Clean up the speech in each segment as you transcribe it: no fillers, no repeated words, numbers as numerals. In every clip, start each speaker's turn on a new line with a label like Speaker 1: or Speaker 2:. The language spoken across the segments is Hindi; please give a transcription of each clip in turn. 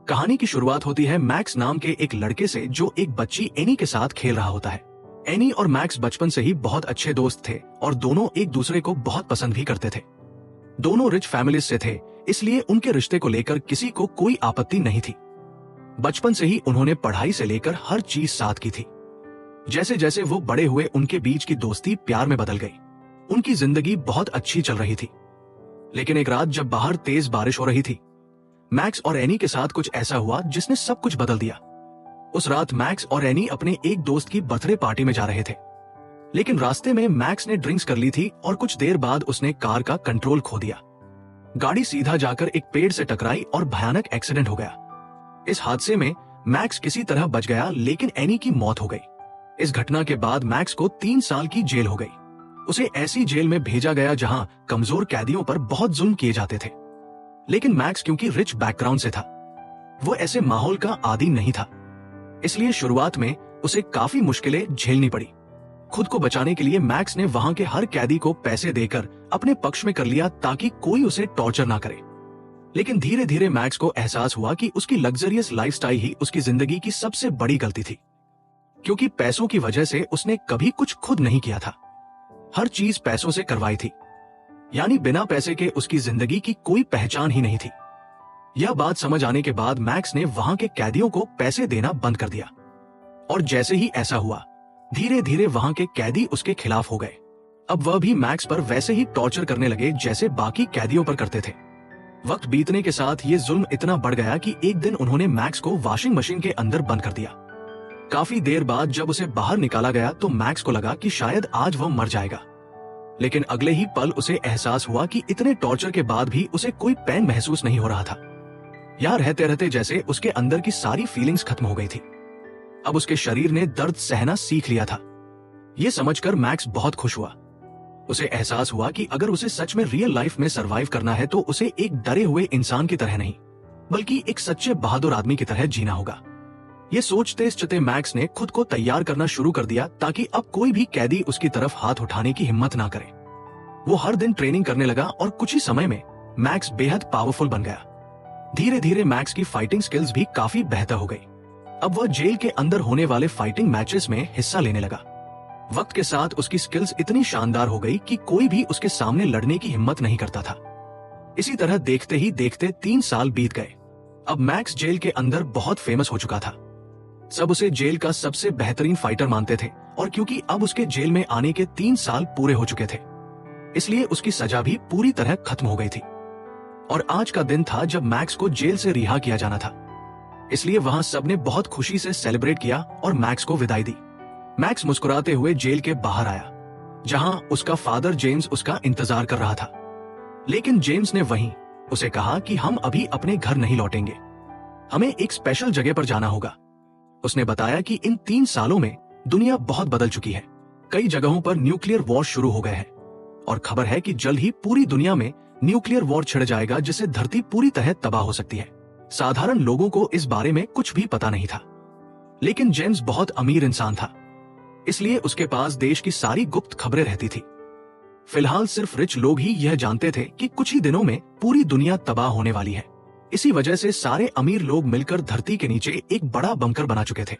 Speaker 1: कहानी की शुरुआत होती है मैक्स नाम के एक लड़के से जो एक बच्ची एनी के साथ खेल रहा होता है। एनी और मैक्स बचपन से ही बहुत अच्छे दोस्त थे और दोनों एक दूसरे को बहुत पसंद भी करते थे। दोनों रिच फैमिलीज से थे, इसलिए उनके रिश्ते को लेकर किसी को कोई आपत्ति नहीं थी। बचपन से ही उन्होंने पढ़ाई से लेकर हर चीज साथ की थी। जैसे जैसे वो बड़े हुए उनके बीच की दोस्ती प्यार में बदल गई। उनकी जिंदगी बहुत अच्छी चल रही थी। लेकिन एक रात जब बाहर तेज बारिश हो रही थी, मैक्स और एनी के साथ कुछ ऐसा हुआ जिसने सब कुछ बदल दिया। उस रात मैक्स और एनी अपने एक दोस्त की बर्थडे पार्टी में जा रहे थे, लेकिन रास्ते में मैक्स ने ड्रिंक्स कर ली थी और कुछ देर बाद उसने कार का कंट्रोल खो दिया। गाड़ी सीधा जाकर एक पेड़ से टकराई और भयानक एक्सीडेंट हो गया। इस हादसे में मैक्स किसी तरह बच गया, लेकिन एनी की मौत हो गई। इस घटना के बाद मैक्स को 3 साल की जेल हो गई। उसे ऐसी जेल में भेजा गया जहां कमजोर कैदियों पर बहुत जुल्म किए जाते थे। लेकिन मैक्स क्योंकि रिच बैकग्राउंड से था, वो ऐसे माहौल का आदी नहीं था, इसलिए शुरुआत में उसे काफी मुश्किलें झेलनी पड़ी। खुद को बचाने के लिए मैक्स ने वहां के हर कैदी को पैसे देकर अपने पक्ष में कर लिया ताकि कोई उसे टॉर्चर ना करे। लेकिन धीरे धीरे मैक्स को एहसास हुआ कि उसकी लग्जरियस लाइफस्टाइल ही उसकी जिंदगी की सबसे बड़ी गलती थी, क्योंकि पैसों की वजह से उसने कभी कुछ खुद नहीं किया था। हर चीज पैसों से करवाई थी, यानी बिना पैसे के उसकी जिंदगी की कोई पहचान ही नहीं थी। यह बात समझ आने के बाद मैक्स ने वहां के कैदियों को पैसे देना बंद कर दिया, और जैसे ही ऐसा हुआ, धीरे धीरे वहां के कैदी उसके खिलाफ हो गए। अब वह भी मैक्स पर वैसे ही टॉर्चर करने लगे जैसे बाकी कैदियों पर करते थे। वक्त बीतने के साथ ये जुल्म इतना बढ़ गया कि एक दिन उन्होंने मैक्स को वॉशिंग मशीन के अंदर बंद कर दिया। काफी देर बाद जब उसे बाहर निकाला गया तो मैक्स को लगा कि शायद आज वह मर जाएगा। लेकिन अगले ही पल उसे एहसास हुआ कि इतने टॉर्चर के बाद भी उसे कोई पेन महसूस नहीं हो रहा था। यहाँ रहते रहते जैसे उसके अंदर की सारी फीलिंग्स खत्म हो गई थी। अब उसके शरीर ने दर्द सहना सीख लिया था। ये समझकर मैक्स बहुत खुश हुआ। उसे एहसास हुआ कि अगर उसे सच में रियल लाइफ में सरवाइव करना है तो उसे एक डरे हुए इंसान की तरह नहीं, बल्कि एक सच्चे बहादुर आदमी की तरह जीना होगा। ये सोचते सोचते मैक्स ने खुद को तैयार करना शुरू कर दिया ताकि अब कोई भी कैदी उसकी तरफ हाथ उठाने की हिम्मत ना करे। वो हर दिन ट्रेनिंग करने लगा और कुछ ही समय में मैक्स बेहद पावरफुल बन गया। धीरे धीरे मैक्स की फाइटिंग स्किल्स भी काफी बेहतर हो गई। अब वह जेल के अंदर होने वाले फाइटिंग मैचेस में हिस्सा लेने लगा। वक्त के साथ उसकी स्किल्स इतनी शानदार हो गई कि कोई भी उसके सामने लड़ने की हिम्मत नहीं करता था। इसी तरह देखते ही देखते 3 साल बीत गए। अब मैक्स जेल के अंदर बहुत फेमस हो चुका था। सब उसे जेल का सबसे बेहतरीन फाइटर मानते थे, और क्योंकि अब उसके जेल में आने के 3 साल पूरे हो चुके थे, इसलिए उसकी सजा भी पूरी तरह खत्म हो गई थी। और आज का दिन था जब मैक्स को जेल से रिहा किया जाना था, इसलिए वहां सबने बहुत खुशी से सेलिब्रेट किया और मैक्स को विदाई दी। मैक्स मुस्कुराते हुए जेल के बाहर आया, जहां उसका फादर जेम्स उसका इंतजार कर रहा था। लेकिन जेम्स ने वहीं उसे कहा कि हम अभी अपने घर नहीं लौटेंगे, हमें एक स्पेशल जगह पर जाना होगा। उसने बताया कि इन 3 सालों में दुनिया बहुत बदल चुकी है। कई जगहों पर न्यूक्लियर वॉर शुरू हो गए हैं, और खबर है कि जल्द ही पूरी दुनिया में न्यूक्लियर वॉर छिड़ जाएगा, जिससे धरती पूरी तरह तबाह हो सकती है। साधारण लोगों को इस बारे में कुछ भी पता नहीं था, लेकिन जेम्स बहुत अमीर इंसान था, इसलिए उसके पास देश की सारी गुप्त खबरें रहती थी। फिलहाल सिर्फ रिच लोग ही यह जानते थे कि कुछ ही दिनों में पूरी दुनिया तबाह होने वाली है। इसी वजह से सारे अमीर लोग मिलकर धरती के नीचे एक बड़ा बंकर बना चुके थे,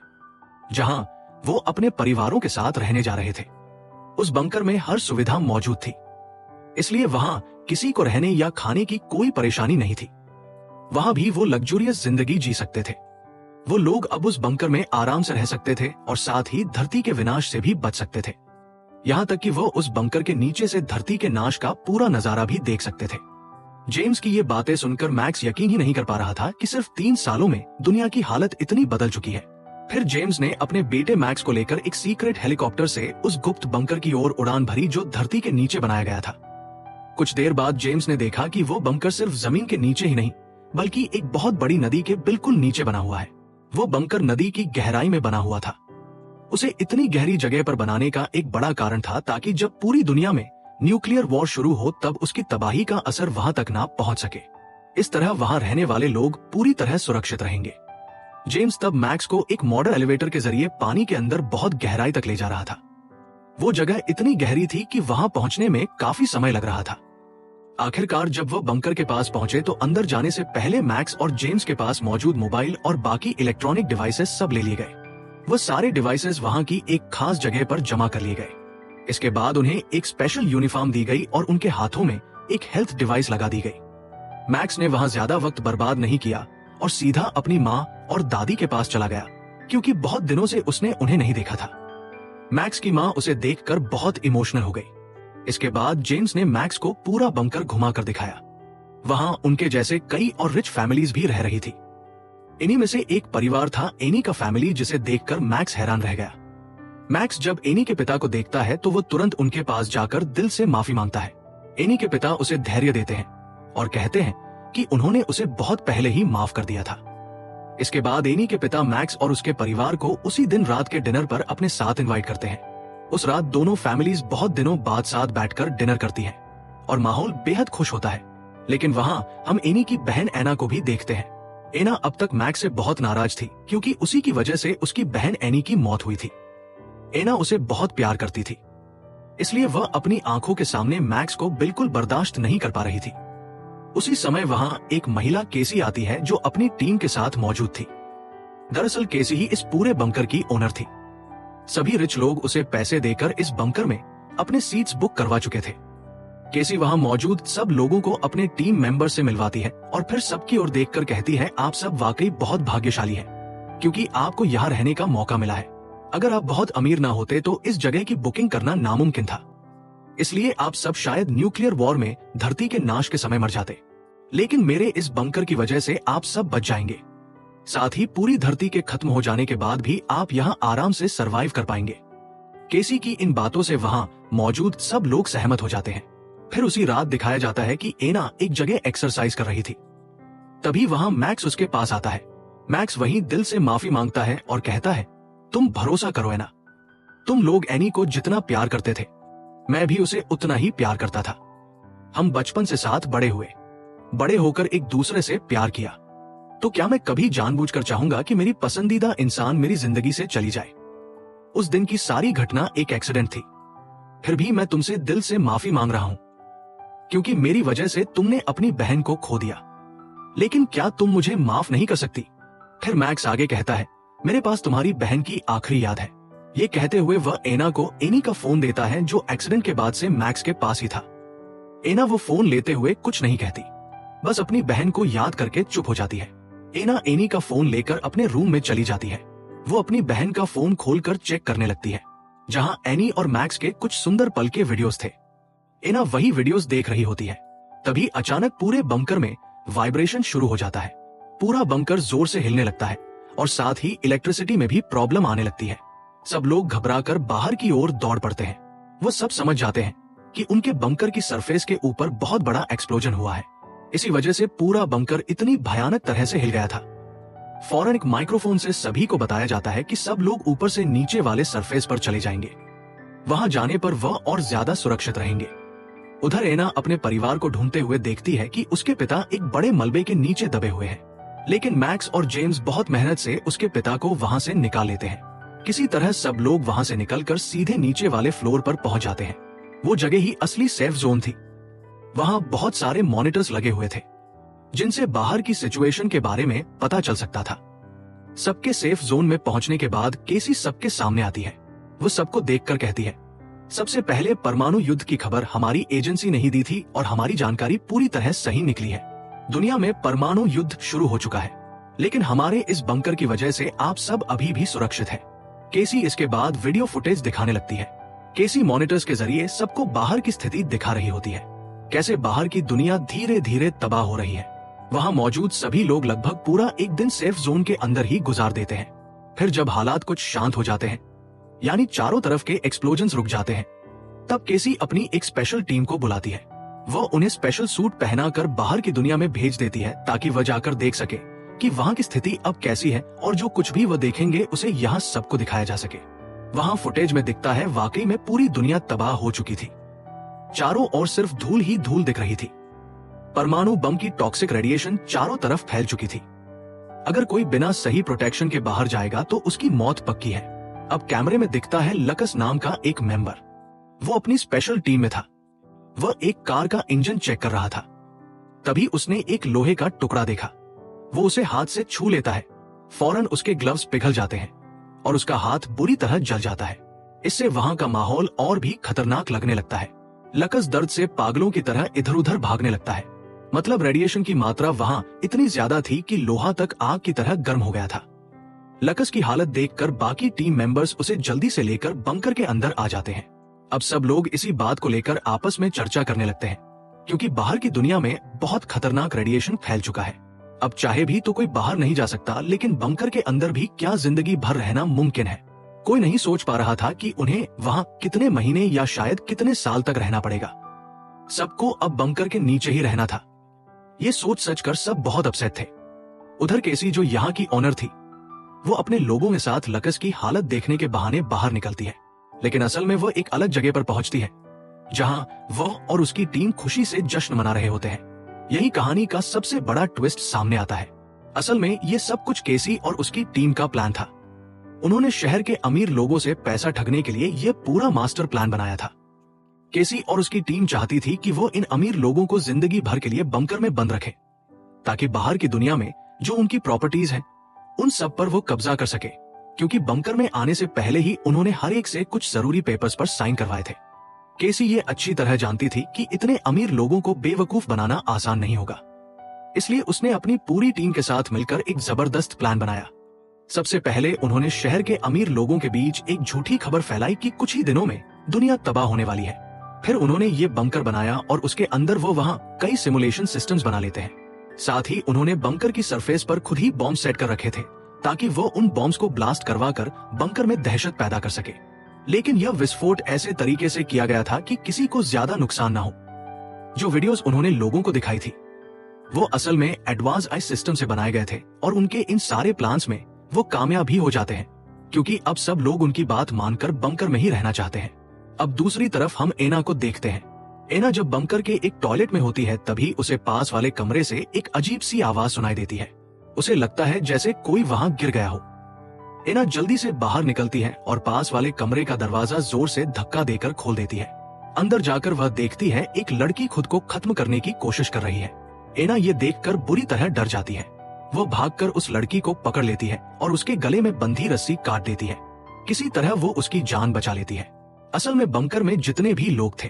Speaker 1: जहां वो अपने परिवारों के साथ रहने जा रहे थे। उस बंकर में हर सुविधा मौजूद थी, इसलिए वहां किसी को रहने या खाने की कोई परेशानी नहीं थी। वहां भी वो लग्जूरियस जिंदगी जी सकते थे। वो लोग अब उस बंकर में आराम से रह सकते थे और साथ ही धरती के विनाश से भी बच सकते थे। यहाँ तक कि वो उस बंकर के नीचे से धरती के नाश का पूरा नजारा भी देख सकते थे। जेम्स की ये बातें सुनकर मैक्स यकीन ही नहीं कर पा रहा था कि सिर्फ 3 सालों में दुनिया की हालत इतनी बदल चुकी है। फिर जेम्स ने अपने बेटे मैक्स को लेकर एक सीक्रेट हेलीकॉप्टर से उस गुप्त बंकर की ओर उड़ान भरी जो धरती के नीचे बनाया गया था। कुछ देर बाद जेम्स ने देखा कि वो बंकर सिर्फ जमीन के नीचे ही नहीं, बल्कि एक बहुत बड़ी नदी के बिल्कुल नीचे बना हुआ है। वो बंकर नदी की गहराई में बना हुआ था। उसे इतनी गहरी जगह पर बनाने का एक बड़ा कारण था ताकि जब पूरी दुनिया में न्यूक्लियर वॉर शुरू हो तब उसकी तबाही का असर वहां तक ना पहुंच सके। इस तरह वहां रहने वाले लोग पूरी तरह सुरक्षित रहेंगे। जेम्स तब मैक्स को एक मॉडल एलिवेटर के जरिए पानी के अंदर बहुत गहराई तक ले जा रहा था। वो जगह इतनी गहरी थी कि वहां पहुंचने में काफी समय लग रहा था। आखिरकार जब वह बंकर के पास पहुंचे तो अंदर जाने से पहले मैक्स और जेम्स के पास मौजूद मोबाइल और बाकी इलेक्ट्रॉनिक डिवाइसेस सब ले लिए गए। वह सारे डिवाइसेस वहां की एक खास जगह पर जमा कर लिए गए। इसके बाद उन्हें एक स्पेशल यूनिफॉर्म दी गई और उनके हाथों में एक हेल्थ डिवाइस लगा दी गई। मैक्स ने वहां ज्यादा वक्त बर्बाद नहीं किया और सीधा अपनी माँ और दादी के पास चला गया, क्योंकि बहुत दिनों से उसने उन्हें नहीं देखा था। मैक्स की माँ उसे देखकर बहुत इमोशनल हो गई। इसके बाद जेम्स ने मैक्स को पूरा बंकर घुमाकर दिखाया। वहां उनके जैसे कई और रिच फैमिलीज भी रह रही थी। इन्हीं में से एक परिवार था एनी का फैमिली, जिसे देखकर मैक्स हैरान रह गया। मैक्स जब एनी के पिता को देखता है तो वो तुरंत उनके पास जाकर दिल से माफी मांगता है। एनी के पिता उसे धैर्य देते हैं और कहते हैं कि उन्होंने उसे बहुत पहले ही माफ कर दिया था। इसके बाद एनी के पिता मैक्स और उसके परिवार को उसी दिन रात के डिनर पर अपने साथ इनवाइट करते हैं। उस रात दोनों फैमिलीज बहुत दिनों बाद साथ बैठकर डिनर करती हैं और माहौल बेहद खुश होता है। लेकिन वहां हम एनी की बहन एना को भी देखते हैं। एना अब तक मैक्स से बहुत नाराज थी, क्योंकि उसी की वजह से उसकी बहन एनी की मौत हुई थी। एना उसे बहुत प्यार करती थी, इसलिए वह अपनी आंखों के सामने मैक्स को बिल्कुल बर्दाश्त नहीं कर पा रही थी। उसी समय वहां एक महिला केसी आती है जो अपनी टीम के साथ मौजूद थी। दरअसल केसी ही इस पूरे बंकर की ओनर थी। सभी रिच लोग उसे पैसे देकर इस बंकर में अपने सीट्स बुक करवा चुके थे। केसी वहां मौजूद सब लोगों को अपने टीम मेंबर से मिलवाती है और फिर सबकी ओर देखकर कहती है, आप सब वाकई बहुत भाग्यशाली हैं, क्योंकि आपको यहाँ रहने का मौका मिला है। अगर आप बहुत अमीर ना होते तो इस जगह की बुकिंग करना नामुमकिन था। इसलिए आप सब शायद न्यूक्लियर वॉर में धरती के नाश के समय मर जाते, लेकिन मेरे इस बंकर की वजह से आप सब बच जाएंगे। साथ ही पूरी धरती के खत्म हो जाने के बाद भी आप यहाँ आराम से सरवाइव कर पाएंगे। केसी की इन बातों से वहां मौजूद सब लोग सहमत हो जाते हैं। फिर उसी रात दिखाया जाता है कि एना एक जगह एक्सरसाइज कर रही थी। तभी वहां मैक्स उसके पास आता है। मैक्स वहीं दिल से माफी मांगता है और कहता है, तुम भरोसा करो एना, तुम लोग एनी को जितना प्यार करते थे मैं भी उसे उतना ही प्यार करता था। हम बचपन से साथ बड़े हुए, बड़े होकर एक दूसरे से प्यार किया, तो क्या मैं कभी जानबूझकर चाहूंगा कि मेरी पसंदीदा इंसान मेरी जिंदगी से चली जाए? उस दिन की सारी घटना एक एक्सीडेंट थी। फिर भी मैं तुमसे दिल से माफी मांग रहा हूं, क्योंकि मेरी वजह से तुमने अपनी बहन को खो दिया। लेकिन क्या तुम मुझे माफ नहीं कर सकती? फिर मैक्स आगे कहता है, मेरे पास तुम्हारी बहन की आखिरी याद है। ये कहते हुए वह एना को एनी का फोन देता है, जो एक्सीडेंट के बाद से मैक्स के पास ही था। एना वो फोन लेते हुए कुछ नहीं कहती, बस अपनी बहन को याद करके चुप हो जाती है। एना एनी का फोन लेकर अपने रूम में चली जाती है। वो अपनी बहन का फोन खोलकर चेक करने लगती है, जहां एनी और मैक्स के कुछ सुंदर पल के वीडियोस थे। एना वही वीडियोस देख रही होती है। तभी अचानक पूरे बंकर में वाइब्रेशन शुरू हो जाता है। पूरा बंकर जोर से हिलने लगता है और साथ ही इलेक्ट्रिसिटी में भी प्रॉब्लम आने लगती है। सब लोग घबराकर बाहर की ओर दौड़ पड़ते हैं। वो सब समझ जाते हैं कि उनके बंकर की सरफेस के ऊपर बहुत बड़ा एक्सप्लोजन हुआ है। इसी वजह से पूरा बंकर इतनी भयानक तरह से हिल गया था। फौरन एक माइक्रोफोन से सभी को बताया जाता है कि सब लोग ऊपर से नीचे वाले सरफेस पर चले जाएंगे। वहां जाने पर वह और ज्यादा सुरक्षित रहेंगे। उधर एना अपने परिवार को ढूंढते हुए देखती है कि उसके पिता एक बड़े मलबे के नीचे दबे हुए हैं। लेकिन मैक्स और जेम्स बहुत मेहनत से उसके पिता को वहां से निकाल लेते हैं। किसी तरह सब लोग वहां से निकलकर सीधे नीचे वाले फ्लोर पर पहुंच जाते हैं। वो जगह ही असली सेफ जोन थी। वहां बहुत सारे मॉनिटर्स लगे हुए थे, जिनसे बाहर की सिचुएशन के बारे में पता चल सकता था। सबके सेफ जोन में पहुंचने के बाद केसी सबके सामने आती है। वो सबको देखकर कहती है, सबसे पहले परमाणु युद्ध की खबर हमारी एजेंसी नहीं दी थी और हमारी जानकारी पूरी तरह सही निकली है। दुनिया में परमाणु युद्ध शुरू हो चुका है, लेकिन हमारे इस बंकर की वजह से आप सब अभी भी सुरक्षित हैं। केसी इसके बाद वीडियो फुटेज दिखाने लगती है। केसी मॉनिटर्स के जरिए सबको बाहर की स्थिति दिखा रही होती है, कैसे बाहर की दुनिया धीरे धीरे तबाह हो रही है। वहां मौजूद सभी लोग लगभग पूरा एक दिन सेफ जोन के अंदर ही गुजार देते हैं। फिर जब हालात कुछ शांत हो जाते हैं, यानी चारों तरफ के एक्सप्लोजन्स रुक जाते हैं, तब केसी अपनी एक स्पेशल टीम को बुलाती है। वह उन्हें स्पेशल सूट पहनाकर बाहर की दुनिया में भेज देती है, ताकि वह जाकर देख सके कि वहां की स्थिति अब कैसी है और जो कुछ भी वह देखेंगे उसे यहाँ सबको दिखाया जा सके। वहां फुटेज में दिखता है वाकई में पूरी दुनिया तबाह हो चुकी थी। चारों ओर सिर्फ धूल ही धूल दिख रही थी। परमाणु बम की टॉक्सिक रेडिएशन चारों तरफ फैल चुकी थी। अगर कोई बिना सही प्रोटेक्शन के बाहर जाएगा तो उसकी मौत पक्की है। अब कैमरे में दिखता है लकस नाम का एक मेंबर। वो अपनी स्पेशल टीम में था। वह एक कार का इंजन चेक कर रहा था। तभी उसने एक लोहे का टुकड़ा देखा। वो उसे हाथ से छू लेता है। फौरन उसके ग्लव्स पिघल जाते हैं और उसका हाथ बुरी तरह जल जाता है। इससे वहां का माहौल और भी खतरनाक लगने लगता है। लकस दर्द से पागलों की तरह इधर उधर भागने लगता है। मतलब रेडिएशन की मात्रा वहां इतनी ज्यादा थी कि लोहा तक आग की तरह गर्म हो गया था। लकस की हालत देखकर बाकी टीम मेंबर्स उसे जल्दी से लेकर बंकर के अंदर आ जाते हैं। अब सब लोग इसी बात को लेकर आपस में चर्चा करने लगते हैं, क्योंकि बाहर की दुनिया में बहुत खतरनाक रेडिएशन फैल चुका है। अब चाहे भी तो कोई बाहर नहीं जा सकता, लेकिन बंकर के अंदर भी क्या जिंदगी भर रहना मुमकिन है? कोई नहीं सोच पा रहा था कि उन्हें वहां कितने महीने या शायद कितने साल तक रहना पड़ेगा। सबको अब बंकर के नीचे ही रहना था। ये सोच सचकर सब बहुत अपसेट थे। उधर केसी, जो यहाँ की ओनर थी, वो अपने लोगों के साथ लकस की हालत देखने के बहाने बाहर निकलती है, लेकिन असल में वह एक अलग जगह पर पहुंचती है, जहां वह और उसकी टीम खुशी से जश्न मना रहे होते हैं। यही कहानी का सबसे बड़ा ट्विस्ट सामने आता है। असल में ये सब कुछ केसी और उसकी टीम का प्लान था। उन्होंने शहर के अमीर लोगों से पैसा ठगने के लिए यह पूरा मास्टर प्लान बनाया था। केसी और उसकी टीम चाहती थी कि वो इन अमीर लोगों को जिंदगी भर के लिए बंकर में बंद रखे, ताकि बाहर की दुनिया में जो उनकी प्रॉपर्टीज हैं, उन सब पर वो कब्जा कर सके, क्योंकि बंकर में आने से पहले ही उन्होंने हर एक से कुछ जरूरी पेपर्स पर साइन करवाए थे। केसी ये अच्छी तरह जानती थी कि इतने अमीर लोगों को बेवकूफ बनाना आसान नहीं होगा, इसलिए उसने अपनी पूरी टीम के साथ मिलकर एक जबरदस्त प्लान बनाया। सबसे पहले उन्होंने शहर के अमीर लोगों के बीच एक झूठी खबर फैलाई कि कुछ ही दिनों में दुनिया तबाह होने वाली है। फिर उन्होंने ये बंकर बनाया और उसके अंदर वो वहां कई सिमुलेशन सिस्टम्स बना लेते हैं। साथ ही उन्होंने बंकर की सरफेस पर खुद ही बॉम्ब सेट कर रखे थे, ताकि वो उन बॉम्ब्स को ब्लास्ट करवाकर बंकर में दहशत पैदा कर सके। लेकिन यह विस्फोट ऐसे तरीके से किया गया था कि किसी को ज्यादा नुकसान ना हो। जो वीडियोस उन्होंने लोगों को दिखाई थी, वो असल में एडवांस आइस सिस्टम से बनाए गए थे, और उनके इन सारे प्लान्स में वो कामयाब भी हो जाते हैं, क्योंकि अब सब लोग उनकी बात मानकर बंकर में ही रहना चाहते हैं। अब दूसरी तरफ हम एना को देखते हैं। एना जब बंकर के एक टॉयलेट में होती है, तभी उसे पास वाले कमरे से एक अजीब सी आवाज सुनाई देती है। उसे लगता है जैसे कोई वहां गिर गया हो। एना जल्दी से बाहर निकलती है और पास वाले कमरे का दरवाजा जोर से धक्का देकर खोल देती है। अंदर जाकर वह देखती है एक लड़की खुद को खत्म करने की कोशिश कर रही है। एना ये देखकर बुरी तरह डर जाती है। वो भागकर उस लड़की को पकड़ लेती है और उसके गले में बंधी रस्सी काट देती है। किसी तरह वो उसकी जान बचा लेती है। असल में बंकर में जितने भी लोग थे,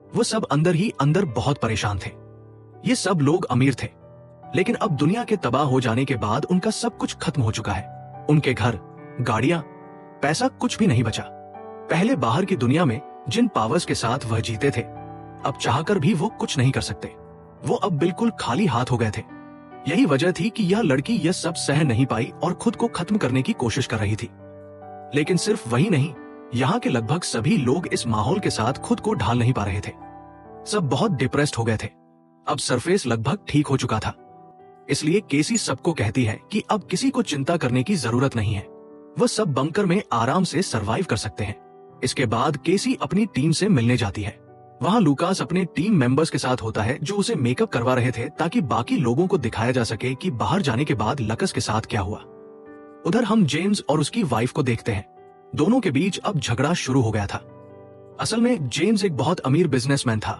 Speaker 1: वो सब अंदर ही अंदर बहुत परेशान थे। ये सब लोग अमीर थे, लेकिन अब दुनिया के तबाह हो जाने के बाद उनका सब कुछ खत्म हो चुका है। उनके घर, गाड़ियां, पैसा, कुछ भी नहीं बचा। पहले बाहर की दुनिया में जिन पावर्स के साथ वह जीते थे, अब चाहकर भी वो कुछ नहीं कर सकते। वो अब बिल्कुल खाली हाथ हो गए थे। यही वजह थी कि यह लड़की यह सब सह नहीं पाई और खुद को खत्म करने की कोशिश कर रही थी। लेकिन सिर्फ वही नहीं, यहाँ के लगभग सभी लोग इस माहौल के साथ खुद को ढाल नहीं पा रहे थे। सब बहुत डिप्रेस्ड हो गए थे। अब सरफेस लगभग ठीक हो चुका था, इसलिए केसी सबको कहती है कि अब किसी को चिंता करने की जरूरत नहीं है। वह सब बंकर में आराम से सरवाइव कर सकते हैं। इसके बाद केसी अपनी टीम से मिलने जाती है। वहां लूकास अपने टीम मेंबर्स के साथ होता है, जो उसे मेकअप करवा रहे थे, ताकि बाकी लोगों को दिखाया जा सके कि बाहर जाने के बाद लकस के साथ क्या हुआ। उधर हम जेम्स और उसकी वाइफ को देखते हैं। दोनों के बीच अब झगड़ा शुरू हो गया था। असल में जेम्स एक बहुत अमीर बिजनेसमैन था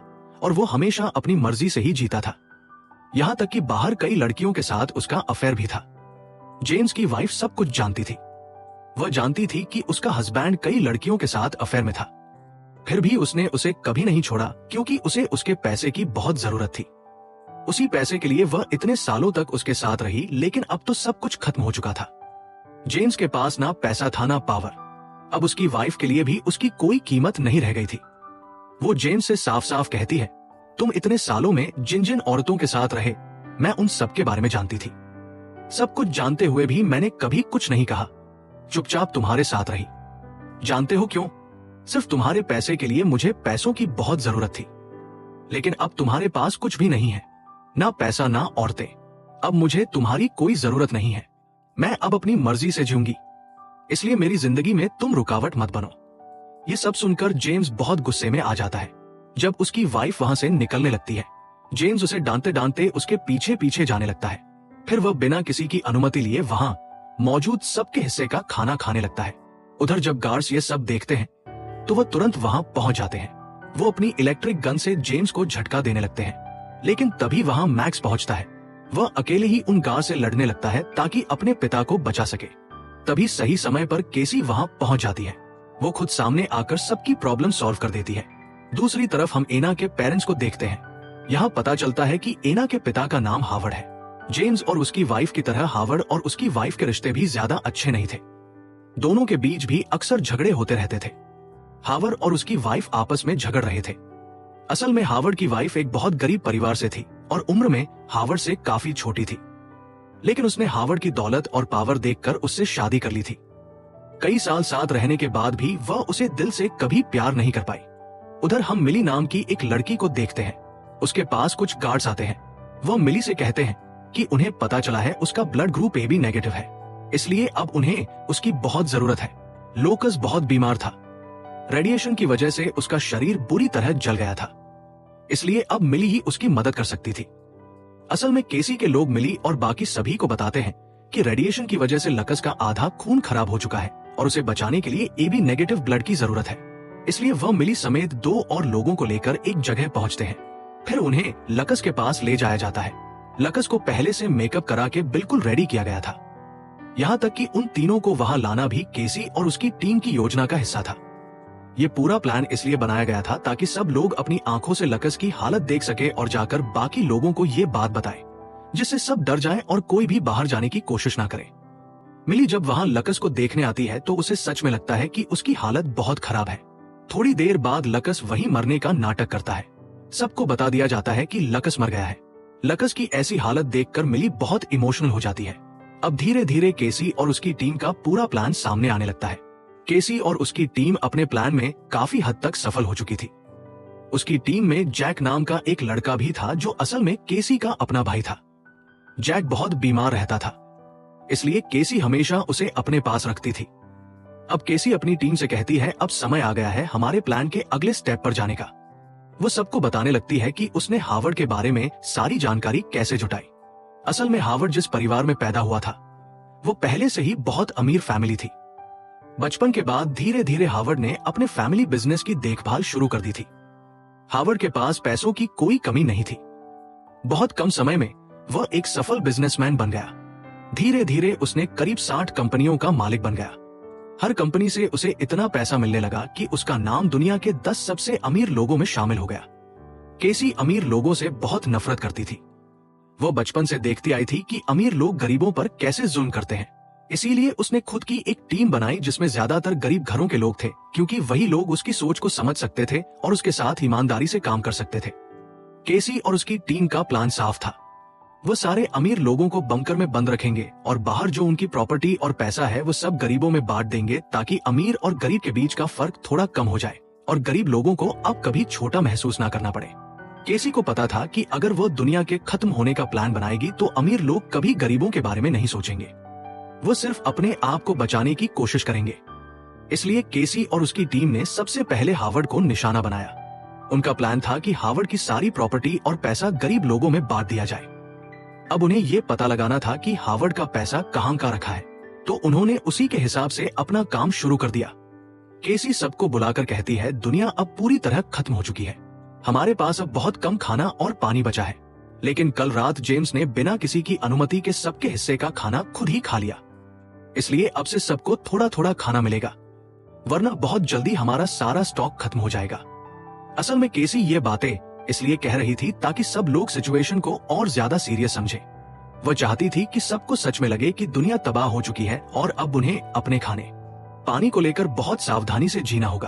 Speaker 1: और वो हमेशा अपनी मर्जी से ही जीता था। यहाँ तक कि बाहर कई लड़कियों के साथ उसका अफेयर भी था। जेम्स की वाइफ सब कुछ जानती थी। वह जानती थी कि उसका हस्बैंड कई लड़कियों के साथ अफेयर में था। फिर भी उसने उसे कभी नहीं छोड़ा, क्योंकि उसे उसके पैसे की बहुत जरूरत थी। उसी पैसे के लिए वह इतने सालों तक उसके साथ रही, लेकिन अब तो सब कुछ खत्म हो चुका था। जेम्स के पास ना पैसा था ना पावर। अब उसकी वाइफ के लिए भी उसकी कोई कीमत नहीं रह गई थी। वो जेम्स से साफ साफ कहती है, तुम इतने सालों में जिन जिन औरतों के साथ रहे, मैं उन सब के बारे में जानती थी। सब कुछ जानते हुए भी मैंने कभी कुछ नहीं कहा, चुपचाप तुम्हारे साथ रही। जानते हो क्यों? सिर्फ तुम्हारे पैसे के लिए मुझे पैसों की बहुत जरूरत थी। लेकिन अब तुम्हारे पास कुछ भी नहीं है, ना पैसा ना औरतें। अब मुझे तुम्हारी कोई जरूरत नहीं है। मैं अब अपनी मर्जी से जीऊंगी, इसलिए मेरी जिंदगी में तुम रुकावट मत बनो। ये सब सुनकर जेम्स बहुत गुस्से में आ जाता है। जब उसकी वाइफ वहां से निकलने लगती है, जेम्स उसे डांटते डांटते उसके पीछे पीछे जाने लगता है। फिर वह बिना किसी की अनुमति लिए वहां मौजूद सबके हिस्से का खाना खाने लगता है। उधर जब गार्ड्स ये सब देखते हैं, तो वह तुरंत वहां पहुंच जाते हैं। वो अपनी इलेक्ट्रिक गन से जेम्स को झटका देने लगते हैं, लेकिन तभी वहां मैक्स पहुंचता है। वह अकेले ही उन गार्ड से लड़ने लगता है ताकि अपने पिता को बचा सके। तभी सही समय पर केसी वहां पहुंच जाती है। वो खुद सामने आकर सबकी प्रॉब्लम सॉल्व कर देती है। दूसरी तरफ हम एना के पेरेंट्स को देखते हैं। यहाँ पता चलता है कि एना के पिता का नाम हावर्ड है। जेम्स और उसकी वाइफ की तरह हावर्ड और उसकी वाइफ के रिश्ते भी ज्यादा अच्छे नहीं थे। दोनों के बीच भी अक्सर झगड़े होते रहते थे। हावर्ड और उसकी वाइफ आपस में झगड़ रहे थे। असल में हावर्ड की वाइफ एक बहुत गरीब परिवार से थी और उम्र में हावर्ड से काफी छोटी थी, लेकिन उसने हावर्ड की दौलत और पावर देखकर उससे शादी कर ली थी। कई साल साथ रहने के बाद भी वह उसे दिल से कभी प्यार नहीं कर पाई। उधर हम मिली नाम की एक लड़की को देखते हैं। उसके पास कुछ गार्ड्स आते हैं। वह मिली से कहते हैं कि उन्हें पता चला है उसका ब्लड ग्रुप AB नेगेटिव है, इसलिए अब उन्हें उसकी बहुत जरूरत है। लोकस बहुत बीमार था। रेडिएशन की वजह से उसका शरीर बुरी तरह जल गया था, इसलिए अब मिली ही उसकी मदद कर सकती थी। असल में केसी के लोग मिली और बाकी सभी को बताते हैं कि रेडिएशन की वजह से लकस का आधा खून खराब हो चुका है और उसे बचाने के लिए AB नेगेटिव ब्लड की जरूरत है। इसलिए वह मिली समेत 2 और लोगों को लेकर एक जगह पहुंचते हैं। फिर उन्हें लकस के पास ले जाया जाता है। लकस को पहले से मेकअप करा के बिल्कुल रेडी किया गया था। यहाँ तक कि उन तीनों को वहां लाना भी केसी और उसकी टीम की योजना का हिस्सा था। ये पूरा प्लान इसलिए बनाया गया था ताकि सब लोग अपनी आंखों से लकस की हालत देख सके और जाकर बाकी लोगों को ये बात बताए, जिससे सब डर जाएं और कोई भी बाहर जाने की कोशिश ना करे। मिली जब वहां लकस को देखने आती है तो उसे सच में लगता है कि उसकी हालत बहुत खराब है। थोड़ी देर बाद लकस वहीं मरने का नाटक करता है। सबको बता दिया जाता है कि लकस मर गया है। लकस की ऐसी हालत देखकर मिली बहुत इमोशनल हो जाती है। अब धीरे धीरे केसी और उसकी टीम का पूरा प्लान सामने आने लगता है। केसी और उसकी टीम अपने प्लान में काफी हद तक सफल हो चुकी थी। उसकी टीम में जैक नाम का एक लड़का भी था जो असल में केसी का अपना भाई था। जैक बहुत बीमार रहता था, इसलिए केसी हमेशा उसे अपने पास रखती थी। अब केसी अपनी टीम से कहती है अब समय आ गया है हमारे प्लान के अगले स्टेप पर जाने का। वो सबको बताने लगती है कि उसने हावर्ड के बारे में सारी जानकारी कैसे जुटाई। असल में हावर्ड जिस परिवार में पैदा हुआ था वो पहले से ही बहुत अमीर फैमिली थी। बचपन के बाद धीरे धीरे हावर्ड ने अपने फैमिली बिजनेस की देखभाल शुरू कर दी थी। हावर्ड के पास पैसों की कोई कमी नहीं थी। बहुत कम समय में वह एक सफल बिजनेसमैन बन गया। धीरे धीरे उसने करीब 60 कंपनियों का मालिक बन गया। हर कंपनी से उसे इतना पैसा मिलने लगा कि उसका नाम दुनिया के 10 सबसे अमीर लोगों में शामिल हो गया। केसी अमीर लोगों से बहुत नफरत करती थी। वो बचपन से देखती आई थी कि अमीर लोग गरीबों पर कैसे जुल्म करते हैं। इसीलिए उसने खुद की एक टीम बनाई जिसमें ज्यादातर गरीब घरों के लोग थे, क्योंकि वही लोग उसकी सोच को समझ सकते थे और उसके साथ ईमानदारी से काम कर सकते थे। केसी और उसकी टीम का प्लान साफ था। वो सारे अमीर लोगों को बंकर में बंद रखेंगे और बाहर जो उनकी प्रॉपर्टी और पैसा है वो सब गरीबों में बांट देंगे, ताकि अमीर और गरीब के बीच का फर्क थोड़ा कम हो जाए और गरीब लोगों को अब कभी छोटा महसूस ना करना पड़े। केसी को पता था कि अगर वो दुनिया के खत्म होने का प्लान बनाएगी तो अमीर लोग कभी गरीबों के बारे में नहीं सोचेंगे। वो सिर्फ अपने आप को बचाने की कोशिश करेंगे। इसलिए केसी और उसकी टीम ने सबसे पहले हावर्ड को निशाना बनाया। उनका प्लान था कि हावर्ड की सारी प्रॉपर्टी और पैसा गरीब लोगों में बांट दिया जाए। अब उन्हें ये पता लगाना था कि हावर्ड का पैसा कहां का रखा है, तो उन्होंने उसी के हिसाब से अपना काम शुरू कर दिया। केसी सबको बुलाकर कहती है दुनिया अब पूरी तरह खत्म हो चुकी है। हमारे पास अब बहुत कम खाना और पानी बचा है, लेकिन कल रात जेम्स ने बिना किसी की अनुमति के सबके हिस्से का खाना खुद ही खा लिया। इसलिए अब से सबको थोड़ा थोड़ा खाना मिलेगा, वरना बहुत जल्दी हमारा सारा स्टॉक खत्म हो जाएगा। असल में केसी ये बातें इसलिए कह रही थी ताकि सब लोग सिचुएशन को और ज्यादा सीरियस समझे। वह चाहती थी कि सबको सच में लगे कि दुनिया तबाह हो चुकी है और अब उन्हें अपने खाने पानी को लेकर बहुत सावधानी से जीना होगा।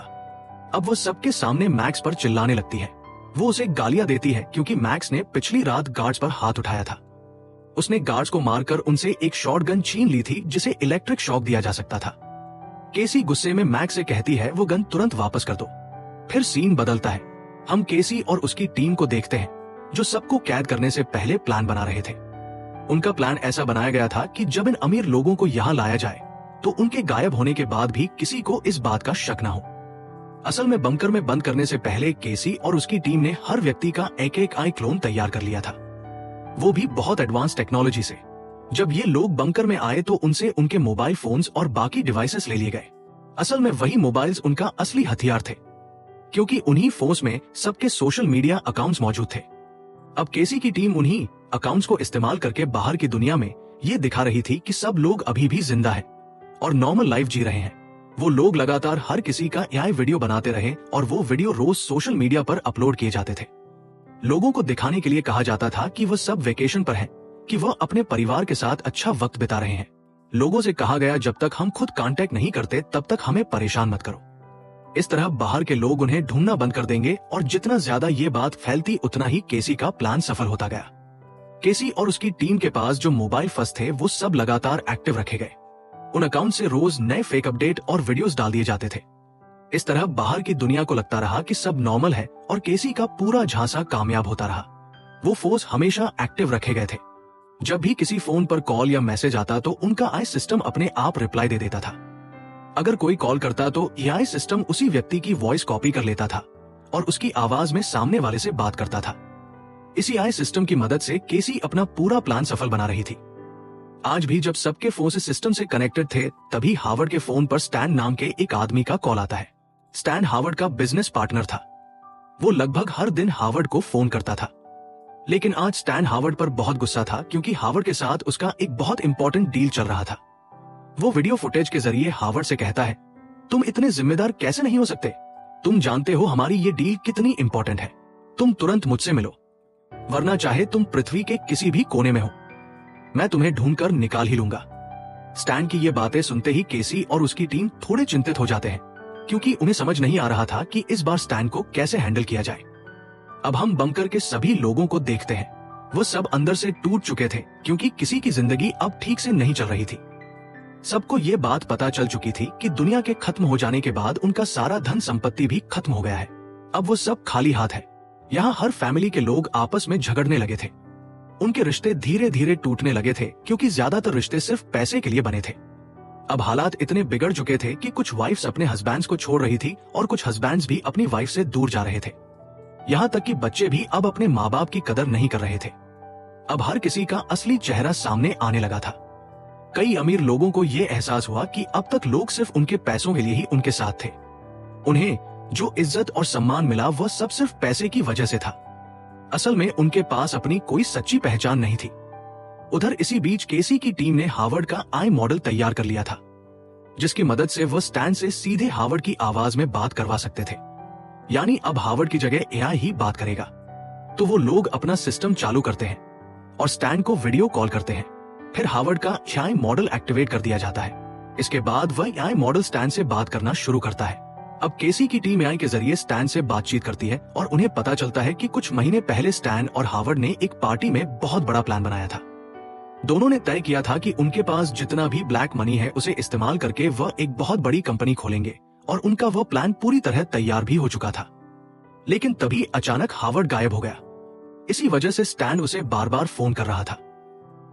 Speaker 1: अब वो सबके सामने मैक्स पर चिल्लाने लगती है। वो उसे गालियां देती है क्योंकि मैक्स ने पिछली रात गार्ड्स पर हाथ उठाया था। उसने गार्ड्स को मारकर उनसे एक शॉटगन छीन ली थी जिसे इलेक्ट्रिक शॉक दिया जा सकता था। केसी गुस्से में मैक्स से कहती है वो गन तुरंत वापस कर दो। फिर सीन बदलता है। हम केसी और उसकी टीम को देखते हैं जो सबको कैद करने से पहले प्लान बना रहे थे। उनका प्लान ऐसा बनाया गया था कि जब इन अमीर लोगों को यहाँ लाया जाए तो उनके गायब होने के बाद भी किसी को इस बात का शक न हो। असल में बंकर में बंद करने से पहले केसी और उसकी टीम ने हर व्यक्ति का एक एक आई क्लोन तैयार कर लिया था, वो भी बहुत एडवांस टेक्नोलॉजी से। जब ये लोग बंकर में आए तो उनसे उनके मोबाइल फोन्स और बाकी डिवाइसेस ले लिए गए। असल में वही मोबाइल्स उनका असली हथियार थे। क्योंकि उन्हीं फोन्स में सबके सोशल मीडिया अकाउंट्स मौजूद थे। अब केसी की टीम उन्हीं अकाउंट्स को इस्तेमाल करके बाहर की दुनिया में ये दिखा रही थी कि सब लोग अभी भी जिंदा हैं और नॉर्मल लाइफ जी रहे हैं। वो लोग लगातार हर किसी का एआई वीडियो बनाते रहे और वो वीडियो रोज सोशल मीडिया पर अपलोड किए जाते थे। लोगों को दिखाने के लिए कहा जाता था कि वह सब वेकेशन पर हैं, कि वह अपने परिवार के साथ अच्छा वक्त बिता रहे हैं। लोगों से कहा गया, जब तक हम खुद कांटेक्ट नहीं करते तब तक हमें परेशान मत करो। इस तरह बाहर के लोग उन्हें ढूंढना बंद कर देंगे और जितना ज्यादा ये बात फैलती उतना ही केसी का प्लान सफल होता गया। केसी और उसकी टीम के पास जो मोबाइल फोन्स थे वो सब लगातार एक्टिव रखे गए। उन अकाउंट से रोज नए फेक अपडेट और वीडियोस डाल दिए जाते थे। इस तरह बाहर की दुनिया को लगता रहा कि सब नॉर्मल है और केसी का पूरा झांसा कामयाब होता रहा। वो फोन्स हमेशा एक्टिव रखे गए थे। जब भी किसी फोन पर कॉल या मैसेज आता तो उनका एआई सिस्टम अपने आप रिप्लाई दे देता था। अगर कोई कॉल करता तो एआई सिस्टम उसी व्यक्ति की वॉइस कॉपी कर लेता था और उसकी आवाज में सामने वाले से बात करता था। इसी एआई सिस्टम की मदद से केसी अपना पूरा प्लान सफल बना रही थी। आज भी जब सबके फोन से सिस्टम से कनेक्टेड थे तभी हावर्ड के फोन पर स्टैन नाम के एक आदमी का कॉल आता है। स्टैन हावर्ड का बिजनेस पार्टनर था। वो लगभग हर दिन हावर्ड को फोन करता था। लेकिन आज स्टैन हावर्ड पर बहुत गुस्सा था क्योंकि हावर्ड के साथ उसका एक बहुत इंपॉर्टेंट डील चल रहा था। वो वीडियो फुटेज के जरिए हावर्ड से कहता है, तुम इतने जिम्मेदार कैसे नहीं हो सकते? तुम जानते हो हमारी ये डील कितनी इंपॉर्टेंट है। तुम तुरंत मुझसे मिलो, वरना चाहे तुम पृथ्वी के किसी भी कोने में हो, मैं तुम्हें ढूंढकर निकाल ही लूंगा। स्टैन की ये बातें सुनते ही केसी और उसकी टीम थोड़े चिंतित हो जाते हैं क्योंकि उन्हें समझ नहीं आ रहा था कि इस बार स्टैन को कैसे हैंडल किया जाए। अब हम बंकर के सभी लोगों को देखते हैं। वो सब अंदर से टूट चुके थे क्योंकि किसी की जिंदगी अब ठीक से नहीं चल रही थी। सबको ये बात पता चल चुकी थी कि दुनिया के खत्म हो जाने के बाद उनका सारा धन संपत्ति भी खत्म हो गया है। अब वो सब खाली हाथ है। यहाँ हर फैमिली के लोग आपस में झगड़ने लगे थे। उनके रिश्ते धीरे धीरे टूटने लगे थे क्योंकि ज्यादातर रिश्ते सिर्फ पैसे के लिए बने थे। अब हालात इतने बिगड़ चुके थे कि कुछ वाइफ्स अपने हस्बैंड्स को छोड़ रही थी और कुछ हस्बैंड्स भी अपनी वाइफ से दूर जा रहे थे। यहाँ तक कि बच्चे भी अब अपने माँ बाप की कदर नहीं कर रहे थे। अब हर किसी का असली चेहरा सामने आने लगा था। कई अमीर लोगों को यह एहसास हुआ कि अब तक लोग सिर्फ उनके पैसों के लिए ही उनके साथ थे। उन्हें जो इज्जत और सम्मान मिला वह सब सिर्फ पैसे की वजह से था। असल में उनके पास अपनी कोई सच्ची पहचान नहीं थी। उधर इसी बीच केसी की टीम ने हावर्ड का आई मॉडल तैयार कर लिया था, जिसकी मदद से वह स्टैन से सीधे हावर्ड की आवाज में बात करवा सकते थे। यानी अब हावर्ड की जगह एआई ही बात करेगा। तो वो लोग अपना सिस्टम चालू करते हैं और स्टैन को वीडियो कॉल करते हैं। फिर हावर्ड का एआई मॉडल एक्टिवेट कर दिया जाता है। इसके बाद वह एआई मॉडल स्टैन से बात करना शुरू करता है। अब केसी की टीम एआई के जरिए स्टैन से बातचीत करती है और उन्हें पता चलता है कि कुछ महीने पहले स्टैन और हावर्ड ने एक पार्टी में बहुत बड़ा प्लान बनाया था। दोनों ने तय किया था कि उनके पास जितना भी ब्लैक मनी है उसे इस्तेमाल करके वह एक बहुत बड़ी कंपनी खोलेंगे और उनका वह प्लान पूरी तरह तैयार भी हो चुका था। लेकिन तभी अचानक हावर्ड गायब हो गया। इसी वजह से स्टैन उसे बार बार फोन कर रहा था।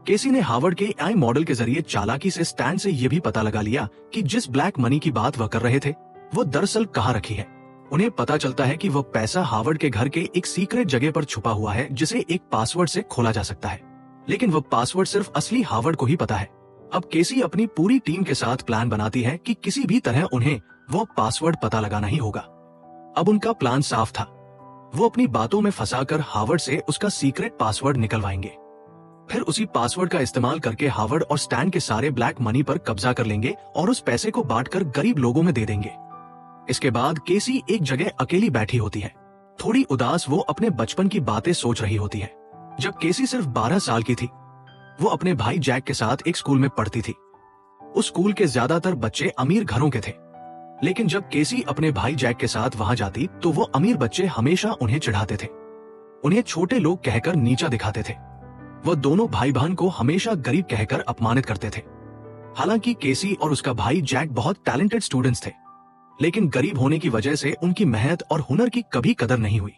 Speaker 1: केसी ने हावर्ड के एआई मॉडल के जरिए चालाकी से स्टैन से यह भी पता लगा लिया कि जिस ब्लैक मनी की बात वह कर रहे थे वो दरअसल कहाँ रखी है। उन्हें पता चलता है कि वह पैसा हावर्ड के घर के एक सीक्रेट जगह पर छुपा हुआ है जिसे एक पासवर्ड से खोला जा सकता है। लेकिन वह पासवर्ड सिर्फ असली हावर्ड को ही पता है। अब केसी अपनी पूरी टीम के साथ प्लान बनाती है कि किसी भी तरह उन्हें वो पासवर्ड पता लगाना ही होगा। अब उनका प्लान साफ था। वो अपनी बातों में फंसाकर हावर्ड से उसका सीक्रेट पासवर्ड निकलवाएंगे। फिर उसी पासवर्ड का इस्तेमाल करके हावर्ड और स्टैन के सारे ब्लैक मनी पर कब्जा कर लेंगे और उस पैसे को बांटकर गरीब लोगों में दे देंगे। इसके बाद केसी एक जगह अकेली बैठी होती है। थोड़ी उदास वो अपने बचपन की बातें सोच रही होती है। जब केसी सिर्फ 12 साल की थी, वो अपने भाई जैक के साथ एक स्कूल में पढ़ती थी। उस स्कूल के ज्यादातर बच्चे अमीर घरों के थे, लेकिन जब केसी अपने भाई जैक के साथ वहां जाती तो वो अमीर बच्चे हमेशा उन्हें चिढ़ाते थे, उन्हें छोटे लोग कहकर नीचा दिखाते थे। वह दोनों भाई बहन को हमेशा गरीब कहकर अपमानित करते थे। हालांकि केसी और उसका भाई जैक बहुत टैलेंटेड स्टूडेंट्स थे, लेकिन गरीब होने की वजह से उनकी मेहनत और हुनर की कभी कदर नहीं हुई।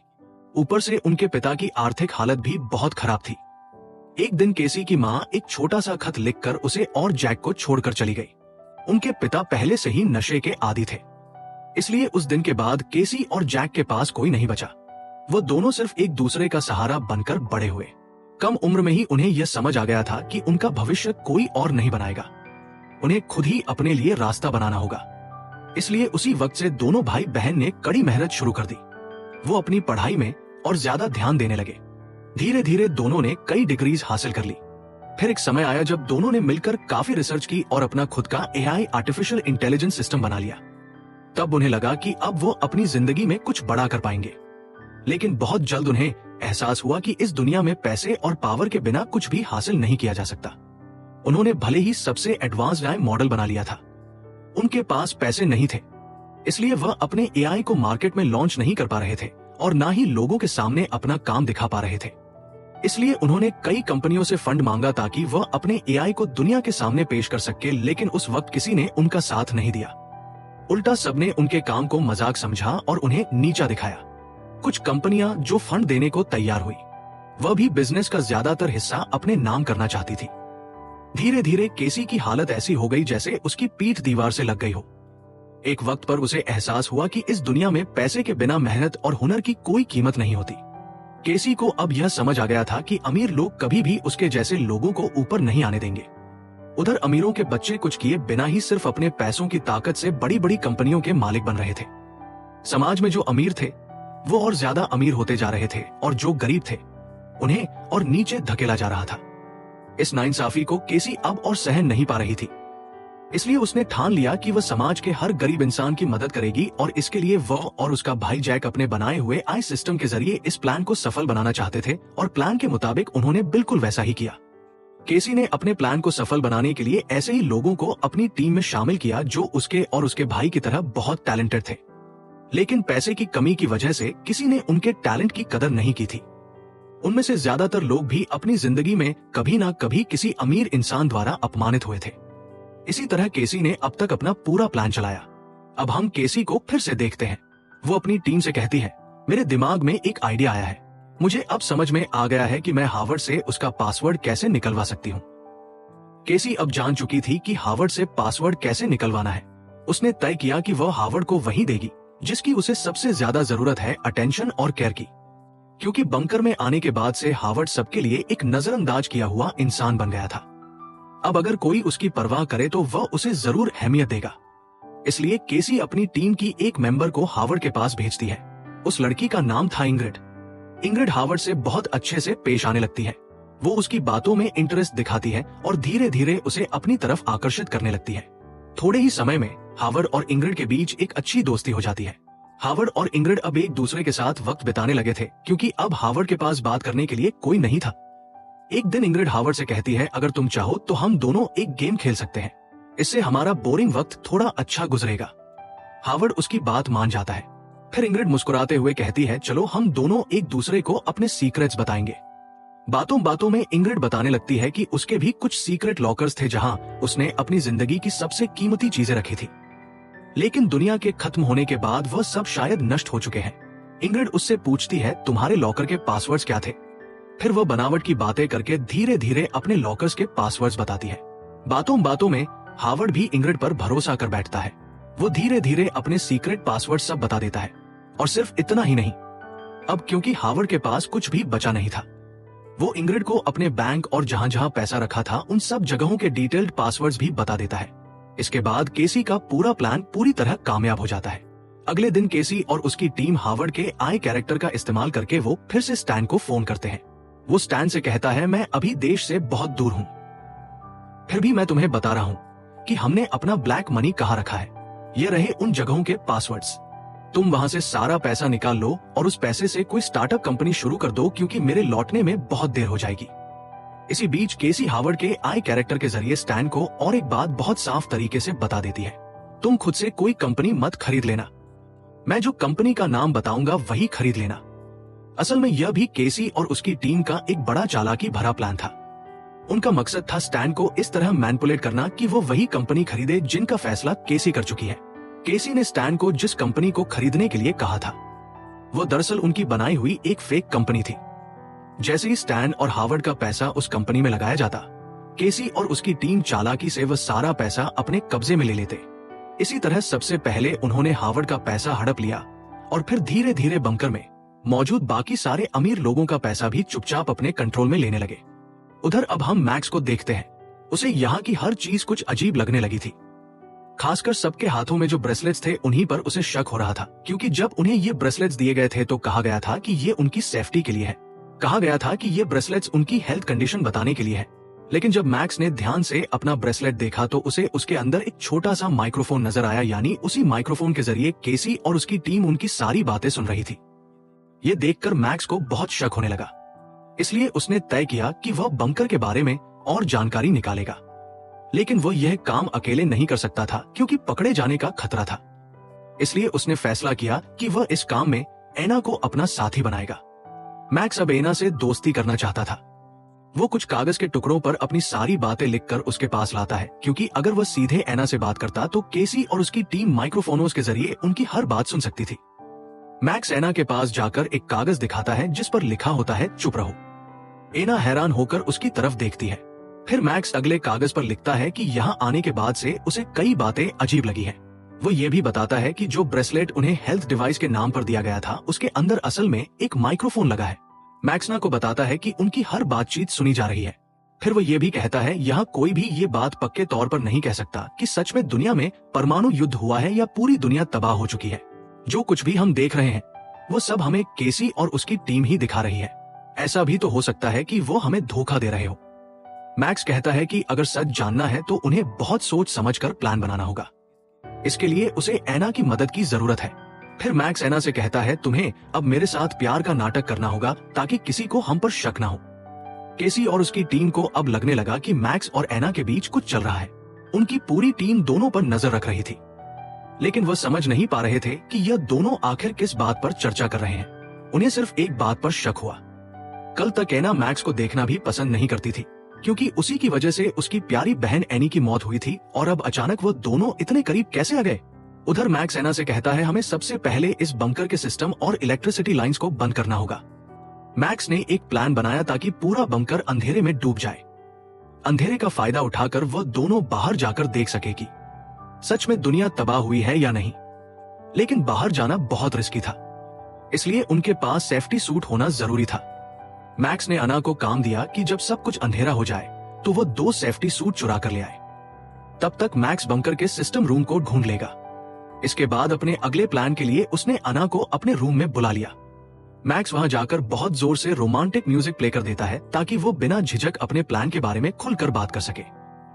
Speaker 1: ऊपर से उनके पिता की आर्थिक हालत भी बहुत खराब थी। एक दिन केसी की माँ एक छोटा सा खत लिखकर उसे और जैक को छोड़कर चली गई। उनके पिता पहले से ही नशे के आदी थे, इसलिए उस दिन के बाद केसी और जैक के पास कोई नहीं बचा। वो दोनों सिर्फ एक दूसरे का सहारा बनकर बड़े हुए। कम उम्र में ही उन्हें यह समझ आ गया था कि उनका भविष्य कोई और नहीं बनाएगा, उन्हें खुद ही अपने लिए रास्ता बनाना होगा। इसलिए उसी वक्त से दोनों भाई बहन ने कड़ी मेहनत शुरू कर दी। वो अपनी पढ़ाई में और ज्यादा ध्यान देने लगे। धीरे धीरे दोनों ने कई डिग्रीज हासिल कर ली। फिर एक समय आया जब दोनों ने मिलकर काफी रिसर्च की और अपना खुद का एआई आर्टिफिशियल इंटेलिजेंस सिस्टम बना लिया। तब उन्हें लगा कि अब वो अपनी जिंदगी में कुछ बड़ा कर पाएंगे। लेकिन बहुत जल्द उन्हें एहसास हुआ कि इस दुनिया में पैसे और पावर के बिना कुछ भी हासिल नहीं किया जा सकता। उन्होंने भले ही सबसे एडवांस्ड एआई मॉडल बना लिया था, उनके पास पैसे नहीं थे, इसलिए वह अपने एआई को मार्केट में लॉन्च नहीं कर पा रहे थे और ना ही लोगों के सामने अपना काम दिखा पा रहे थे। इसलिए उन्होंने कई कंपनियों से फंड मांगा ताकि वह अपने एआई को दुनिया के सामने पेश कर सके, लेकिन उस वक्त किसी ने उनका साथ नहीं दिया। उल्टा सबने उनके काम को मजाक समझा और उन्हें नीचा दिखाया। कुछ कंपनियां जो फंड देने को तैयार हुई, वह भी बिजनेस का ज्यादातर हिस्सा अपने नाम करना चाहती थी। धीरे धीरे केसी की हालत ऐसी हो गई जैसे उसकी पीठ दीवार से लग गई हो। एक वक्त पर उसे एहसास हुआ कि इस दुनिया में पैसे के बिना मेहनत और हुनर की कोई कीमत नहीं होती। केसी को अब यह समझ आ गया था कि अमीर लोग कभी भी उसके जैसे लोगों को ऊपर नहीं आने देंगे। उधर अमीरों के बच्चे कुछ किए बिना ही सिर्फ अपने पैसों की ताकत से बड़ी बड़ी कंपनियों के मालिक बन रहे थे। समाज में जो अमीर थे वो और ज्यादा अमीर होते जा रहे थे और जो गरीब थे उन्हें और नीचे धकेला जा रहा था। इस नाइंसाफी को केसी अब और सहन नहीं पा रही थी। इसलिए उसने ठान लिया कि वह समाज के हर गरीब इंसान की मदद करेगी और इसके लिए वह और उसका भाई जैक अपने बनाए हुए आई सिस्टम के जरिए इस प्लान को सफल बनाना चाहते थे और प्लान के मुताबिक उन्होंने बिल्कुल वैसा ही किया। केसी ने अपने प्लान को सफल बनाने के लिए ऐसे ही लोगों को अपनी टीम में शामिल किया जो उसके और उसके भाई की तरह बहुत टैलेंटेड थे, लेकिन पैसे की कमी की वजह से किसी ने उनके टैलेंट की कदर नहीं की थी। उनमें से ज्यादातर लोग भी अपनी जिंदगी में कभी ना कभी किसी अमीर इंसान द्वारा अपमानित हुए थे। इसी तरह केसी ने अब तक अपना पूरा प्लान चलाया। अब हम केसी को फिर से देखते हैं। वो अपनी टीम से कहती है, मेरे दिमाग में एक आइडिया आया है। मुझे अब समझ में आ गया है कि मैं हार्वर्ड से उसका पासवर्ड कैसे निकलवा सकती हूँ। केसी अब जान चुकी थी कि हार्वर्ड से पासवर्ड कैसे निकलवाना है। उसने तय किया कि वह हार्वर्ड को वही देगी जिसकी उसे सबसे ज्यादा जरूरत है, अटेंशन और केयर की। क्योंकि बंकर में आने के बाद से हार्वर्ड सबके लिए एक नजरअंदाज किया हुआ इंसान बन गया था। अब अगर कोई उसकी परवाह करे तो वह उसे जरूर अहमियत देगा। इसलिए केसी अपनी टीम की एक मेंबर को हार्वर्ड के पास भेजती है। उस लड़की का नाम था इंग्रिड। इंग्रिड हार्वर्ड से बहुत अच्छे से पेश आने लगती है। वो उसकी बातों में इंटरेस्ट दिखाती है और धीरे धीरे उसे अपनी तरफ आकर्षित करने लगती है। थोड़े ही समय में हार्वर्ड और इंग्रिड के बीच एक अच्छी दोस्ती हो जाती है। हार्वर्ड और इंग्रिड अब एक दूसरे के साथ वक्त बिताने लगे थे क्योंकि अब हार्वर्ड के पास बात करने के लिए कोई नहीं था। एक दिन इंग्रिड हार्वर्ड से कहती है, अगर तुम चाहो तो हम दोनों एक गेम खेल सकते हैं, इससे हमारा बोरिंग वक्त थोड़ा अच्छा गुजरेगा। हार्वर्ड उसकी बात मान जाता है। फिर इंग्रिड मुस्कुराते हुए कहती है, चलो हम दोनों एक दूसरे को अपने सीक्रेट्स बताएंगे। बातों बातों में इंग्रिड बताने लगती है कि उसके भी कुछ सीक्रेट लॉकर्स थे जहां उसने अपनी जिंदगी की सबसे कीमती चीजें रखी थी, लेकिन दुनिया के खत्म होने के बाद वह सब शायद नष्ट हो चुके हैं। इंग्रिड उससे पूछती है, तुम्हारे लॉकर के पासवर्ड्स क्या थे? फिर वह बनावट की बातें करके धीरे धीरे अपने लॉकर्स के पासवर्ड्स बताती है। बातों बातों में हार्वर्ड भी इंग्रिड पर भरोसा कर बैठता है। वो धीरे धीरे अपने सीक्रेट पासवर्ड सब बता देता है। और सिर्फ इतना ही नहीं, अब क्योंकि हार्वर्ड के पास कुछ भी बचा नहीं था, वो इंग्रिड को अपने बैंक और जहां जहां पैसा रखा था उन सब जगहों के डिटेल्ड पासवर्ड्स भी बता देता है। इसके बाद केसी का पूरा प्लान पूरी तरह कामयाब हो जाता है। अगले दिन केसी और उसकी टीम हार्वर्ड के आई कैरेक्टर का इस्तेमाल करके वो फिर से स्टैन को फोन करते हैं। वो स्टैन से कहता है, मैं अभी देश से बहुत दूर हूँ, फिर भी मैं तुम्हें बता रहा हूँ कि हमने अपना ब्लैक मनी कहाँ रखा है। ये रहे उन जगहों के पासवर्ड्स। तुम वहां से सारा पैसा निकाल लो और उस पैसे से कोई स्टार्टअप कंपनी शुरू कर दो, क्योंकि मेरे लौटने में बहुत देर हो जाएगी। इसी बीच केसी हार्वर्ड के आई कैरेक्टर के जरिए स्टैन को और एक बात बहुत साफ तरीके से बता देती है, तुम खुद से कोई कंपनी मत खरीद लेना, मैं जो कंपनी का नाम बताऊंगा वही खरीद लेना। असल में यह भी केसी और उसकी टीम का एक बड़ा चालाकी भरा प्लान था। उनका मकसद था स्टैन को इस तरह मैनिपुलेट करना कि वो वही कंपनी खरीदे जिनका फैसला केसी कर चुकी है। केसी ने स्टैन को जिस कंपनी को खरीदने के लिए कहा था वो दरअसल उनकी बनाई हुई एक फेक कंपनी थी। जैसे ही स्टैन और हार्वर्ड का पैसा उस कंपनी में लगाया जाता, केसी और उसकी टीम चालाकी से वह सारा पैसा अपने कब्जे में ले लेते। इसी तरह सबसे पहले उन्होंने हार्वर्ड का पैसा हड़प लिया और फिर धीरे धीरे बंकर में मौजूद बाकी सारे अमीर लोगों का पैसा भी चुपचाप अपने कंट्रोल में लेने लगे। उधर अब हम मैक्स को देखते हैं। उसे यहाँ की हर चीज कुछ अजीब लगने लगी थी। खासकर सबके हाथों में जो ब्रेसलेट्स थे उन्हीं पर उसे शक हो रहा था, क्योंकि जब उन्हें ये ब्रेसलेट्स दिए गए थे तो कहा गया था कि ये उनकी सेफ्टी के लिए है। कहा गया था कि ये ब्रेसलेट्स उनकी हेल्थ कंडीशन बताने के लिए है। लेकिन जब मैक्स ने ध्यान से अपना ब्रेसलेट देखा तो उसे उसके अंदर एक छोटा सा माइक्रोफोन नजर आया, यानी उसी माइक्रोफोन के जरिए केसी और उसकी टीम उनकी सारी बातें सुन रही थी। ये देखकर मैक्स को बहुत शक होने लगा, इसलिए उसने तय किया कि वह बंकर के बारे में और जानकारी निकालेगा। लेकिन वह यह काम अकेले नहीं कर सकता था क्योंकि पकड़े जाने का खतरा था। इसलिए उसने फैसला किया कि वह इस काम में एना को अपना साथी बनाएगा। मैक्स अब एना से दोस्ती करना चाहता था। वो कुछ कागज के टुकड़ों पर अपनी सारी बातें लिखकर उसके पास लाता है, क्योंकि अगर वह सीधे एना से बात करता तो केसी और उसकी टीम माइक्रोफोनों के जरिए उनकी हर बात सुन सकती थी। मैक्स एना के पास जाकर एक कागज दिखाता है जिस पर लिखा होता है, चुप रहो। एना हैरान होकर उसकी तरफ देखती है। फिर मैक्स अगले कागज पर लिखता है कि यहाँ आने के बाद से उसे कई बातें अजीब लगी हैं। वो ये भी बताता है कि जो ब्रेसलेट उन्हें हेल्थ डिवाइस के नाम पर दिया गया था उसके अंदर असल में एक माइक्रोफोन लगा है। मैक्स ना को बताता है कि उनकी हर बातचीत सुनी जा रही है। फिर वो ये भी कहता है, यहाँ कोई भी ये बात पक्के तौर पर नहीं कह सकता कि सच में दुनिया में परमाणु युद्ध हुआ है या पूरी दुनिया तबाह हो चुकी है। जो कुछ भी हम देख रहे हैं वो सब हमें केसी और उसकी टीम ही दिखा रही है। ऐसा भी तो हो सकता है कि वो हमें धोखा दे रहे हो। मैक्स कहता है कि अगर सच जानना है तो उन्हें बहुत सोच समझकर प्लान बनाना होगा। इसके लिए उसे एना की मदद की जरूरत है। फिर मैक्स एना से कहता है, तुम्हें अब मेरे साथ प्यार का नाटक करना होगा ताकि किसी को हम पर शक ना हो। केसी और उसकी टीम को अब लगने लगा कि मैक्स और एना के बीच कुछ चल रहा है। उनकी पूरी टीम दोनों पर नजर रख रही थी, लेकिन वह समझ नहीं पा रहे थे कि यह दोनों आखिर किस बात पर चर्चा कर रहे हैं। उन्हें सिर्फ एक बात पर शक हुआ। कल तक एना मैक्स को देखना भी पसंद नहीं करती थी, क्योंकि उसी की वजह से उसकी प्यारी बहन एनी की मौत हुई थी, और अब अचानक वो दोनों इतने करीब कैसे आ गए। उधर मैक्स एना से कहता है, हमें सबसे पहले इस बंकर के सिस्टम और इलेक्ट्रिसिटी लाइंस को बंद करना होगा। मैक्स ने एक प्लान बनाया ताकि पूरा बंकर अंधेरे में डूब जाए। अंधेरे का फायदा उठाकर वह दोनों बाहर जाकर देख सकेगी सच में दुनिया तबाह हुई है या नहीं। लेकिन बाहर जाना बहुत रिस्की था, इसलिए उनके पास सेफ्टी सूट होना जरूरी था। मैक्स ने अना को काम दिया कि जब सब कुछ अंधेरा हो जाए तो वो 2 सेफ्टी सूट चुरा कर ले आए। तब तक मैक्स बंकर के सिस्टम रूम को ढूंढ लेगा। इसके बाद अपने अगले प्लान के लिए उसने अना को अपने रूम में बुला लिया। मैक्स वहां जाकर बहुत जोर से रोमांटिक म्यूजिक प्ले कर देता है ताकि वो बिना झिझक अपने प्लान के बारे में खुलकर बात कर सके।